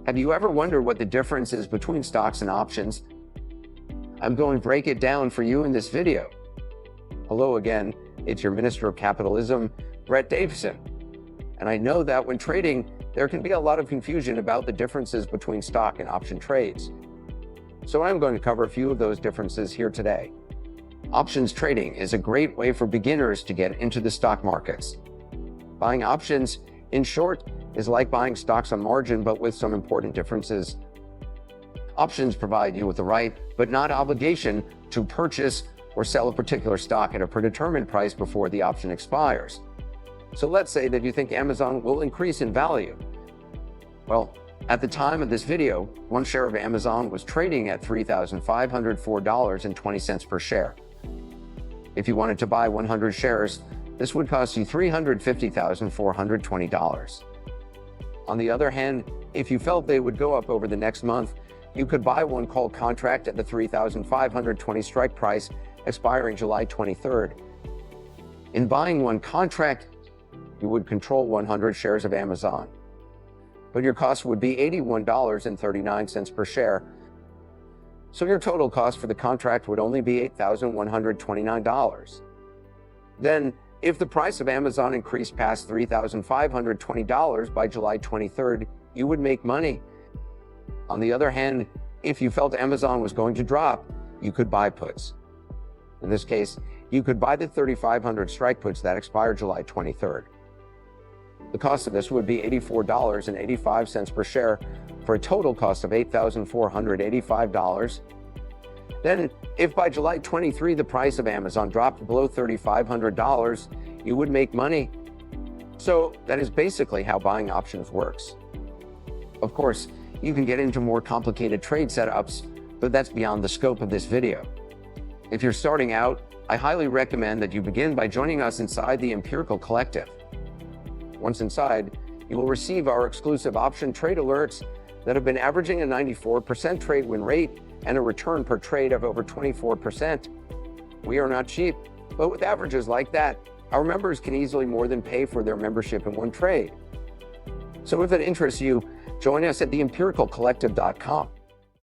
Have you ever wondered what the difference is between stocks and options? I'm going to break it down for you in this video. Hello again, it's your Minister of Capitalism, Brett Davison. And I know that when trading, there can be a lot of confusion about the differences between stock and option trades. So I'm going to cover a few of those differences here today. Options trading is a great way for beginners to get into the stock markets. Buying options, in short, is like buying stocks on margin, but with some important differences. Options provide you with the right, but not obligation, to purchase or sell a particular stock at a predetermined price before the option expires. So let's say that you think Amazon will increase in value. Well, at the time of this video, one share of Amazon was trading at $3,504.20 per share. If you wanted to buy 100 shares, this would cost you $350,420. On the other hand, if you felt they would go up over the next month, you could buy one call contract at the $3,520 strike price, expiring July 23rd. In buying one contract, you would control 100 shares of Amazon, but your cost would be $81.39 per share. So your total cost for the contract would only be $8,129. Then, if the price of Amazon increased past $3,520 by July 23rd, you would make money. On the other hand, if you felt Amazon was going to drop, you could buy puts. In this case, you could buy the 3,500 strike puts that expire July 23rd. The cost of this would be $84.85 per share, for a total cost of $8,485. Then, if by July 23 the price of Amazon dropped below $3,500, you would make money. So that is basically how buying options works. Of course, you can get into more complicated trade setups, but that's beyond the scope of this video. If you're starting out, I highly recommend that you begin by joining us inside the Empirical Collective. Once inside, you will receive our exclusive option trade alerts that have been averaging a 94% trade win rate and a return per trade of over 24%. We are not cheap, but with averages like that, our members can easily more than pay for their membership in one trade. So if it interests you, join us at theempiricalcollective.com.